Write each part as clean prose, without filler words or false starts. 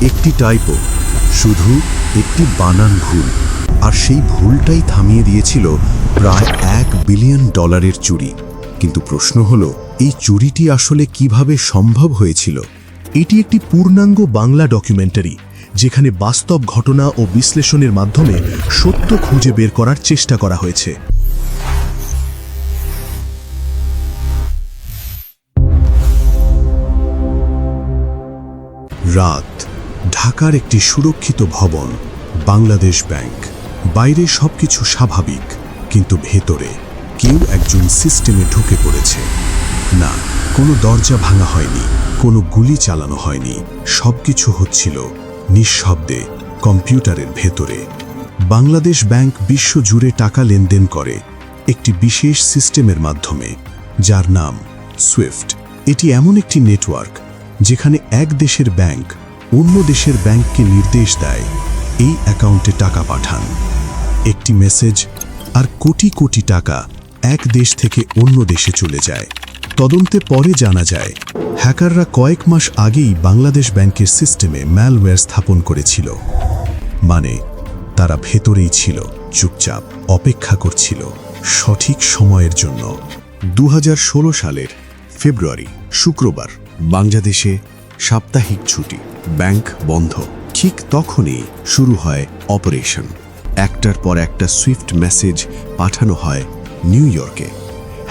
একটি টাইপো, শুধু একটি বানান ভুল, আর সেই ভুলটাই থামিয়ে দিয়েছিল প্রায় $1 বিলিয়ন চুরি। কিন্তু প্রশ্ন হলো, এই চুরিটি আসলে কিভাবে সম্ভব হয়েছিল? এটি একটি পূর্ণাঙ্গ বাংলা ডকুমেন্টারি, যেখানে বাস্তব ঘটনা ও বিশ্লেষণের মাধ্যমে সত্য খুঁজে বের করার চেষ্টা করা হয়েছে। রাত, ঢাকার একটি সুরক্ষিত ভবন, বাংলাদেশ ব্যাংক। বাইরে সবকিছু স্বাভাবিক, কিন্তু ভেতরে কেউ একজন সিস্টেমে ঢুকে পড়েছে। না, কোনো দরজা ভাঙা হয়নি, কোনো গুলি চালানো হয়নি, সবকিছু হচ্ছিল নিঃশব্দে কম্পিউটারের ভেতরে। বাংলাদেশ ব্যাংক বিশ্বজুড়ে টাকা লেনদেন করে একটি বিশেষ সিস্টেমের মাধ্যমে, যার নাম সুইফট। এটি এমন একটি নেটওয়ার্ক যেখানে এক দেশের ব্যাংক অন্য দেশের ব্যাংককে নির্দেশ দেয়, এই অ্যাকাউন্টে টাকা পাঠান। একটি মেসেজ, আর কোটি কোটি টাকা এক দেশ থেকে অন্য দেশে চলে যায়। তদন্তে পরে জানা যায়, হ্যাকাররা কয়েক মাস আগেই বাংলাদেশ ব্যাংকের সিস্টেমে ম্যালওয়্যার স্থাপন করেছিল। মানে, তারা ভেতরেই ছিল, চুপচাপ অপেক্ষা করছিল সঠিক সময়ের জন্য। 2016 সালের ফেব্রুয়ারি, শুক্রবার, বাংলাদেশে সাপ্তাহিক ছুটি, ব্যাংক বন্ধ। ঠিক তখনই শুরু হয় অপারেশন। একটার পর একটা সুইফট মেসেজ পাঠানো হয় নিউ ইয়র্কে।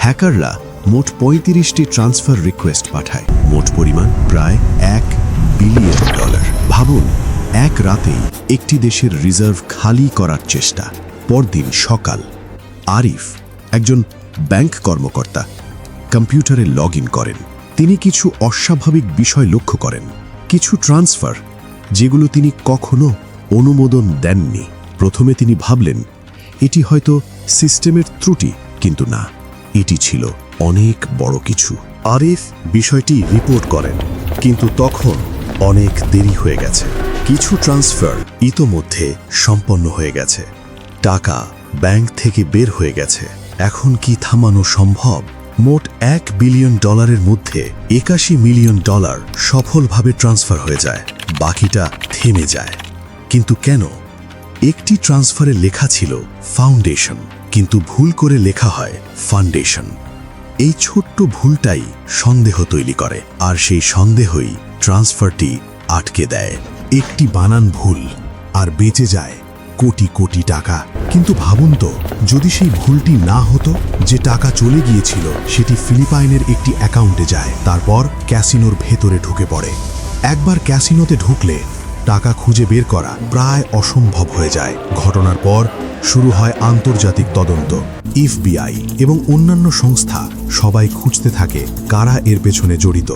হ্যাকাররা মোট 35টি ট্রান্সফার রিকোয়েস্ট পাঠায়, মোট পরিমাণ প্রায় $1 বিলিয়ন। ভাবুন, এক রাতেই একটি দেশের রিজার্ভ খালি করার চেষ্টা। পরদিন সকাল, আরিফ, একজন ব্যাংক কর্মকর্তা, কম্পিউটারে লগ ইন করেন। তিনি কিছু অস্বাভাবিক বিষয় লক্ষ্য করেন, কিছু ট্রান্সফার যেগুলো তিনি কখনো অনুমোদন দেননি। প্রথমে তিনি ভাবলেন এটি হয়তো সিস্টেমের ত্রুটি, কিন্তু না, এটি ছিল অনেক বড় কিছু। আরিফ বিষয়টি রিপোর্ট করেন, কিন্তু তখন অনেক দেরি হয়ে গেছে। কিছু ট্রান্সফার ইতোমধ্যে সম্পন্ন হয়ে গেছে, টাকা ব্যাংক থেকে বের হয়ে গেছে। এখন কি থামানো সম্ভব? মোট $1 বিলিয়ন মধ্যে $81 মিলিয়ন সফলভাবে ট্রান্সফার হয়ে যায়, বাকিটা থেমে যায়। কিন্তু কেন? একটি ট্রান্সফারে লেখা ছিল ফাউন্ডেশন, কিন্তু ভুল করে লেখা হয় ফান্ডেশন। এই ছোট্ট ভুলটাই সন্দেহ তৈরি করে, আর সেই সন্দেহই ট্রান্সফারটি আটকে দেয়। একটি বানান ভুল, আর বেঁচে যায় কোটি কোটি টাকা। কিন্তু ভাবুন তো, যদি সেই ভুলটি না হতো, যে টাকা চলে গিয়েছিল সেটি ফিলিপাইনের একটি অ্যাকাউন্টে যায়, তারপর ক্যাসিনোর ভেতরে ঢুকে পড়ে। একবার ক্যাসিনোতে ঢুকলে টাকা খুঁজে বের করা প্রায় অসম্ভব হয়ে যায়। ঘটনার পর শুরু হয় আন্তর্জাতিক তদন্ত। FBI এবং অন্যান্য সংস্থা সবাই খুঁজতে থাকে কারা এর পেছনে জড়িত,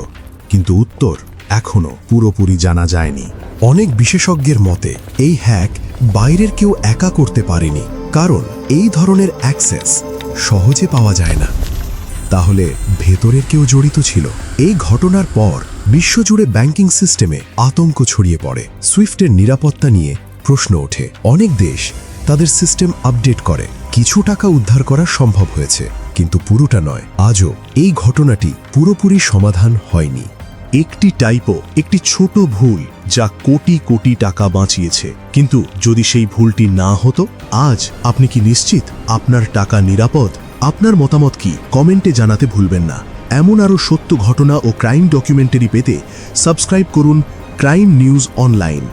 কিন্তু উত্তর এখনো পুরোপুরি জানা যায়নি। অনেক বিশেষজ্ঞের মতে এই হ্যাক বাইরের কেউ একা করতে পারেনি, কারণ এই ধরনের অ্যাক্সেস সহজে পাওয়া যায় না। তাহলে ভেতরের কেউ জড়িত ছিল? এই ঘটনার পর বিশ্বজুড়ে ব্যাংকিং সিস্টেমে আতঙ্ক ছড়িয়ে পড়ে। সুইফটের নিরাপত্তা নিয়ে প্রশ্ন ওঠে। অনেক দেশ তাদের সিস্টেম আপডেট করে, কিছু টাকা উদ্ধার করা সম্ভব হয়েছে, কিন্তু পুরোটা নয়। আজও এই ঘটনাটি পুরোপুরি সমাধান হয়নি। একটি টাইপো, একটি ছোট ভুল যা কোটি কোটি টাকা বাঁচিয়েছে। কিন্তু যদি সেই ভুলটি না হতো, আজ আপনি কি নিশ্চিত আপনার টাকা নিরাপদ? আপনার মতামত কি কমেন্টে জানাতে ভুলবেন না। এমন আরও সত্য ঘটনা ও ক্রাইম ডকুমেন্টারি পেতে সাবস্ক্রাইব করুন ক্রাইম নিউজ অনলাইন।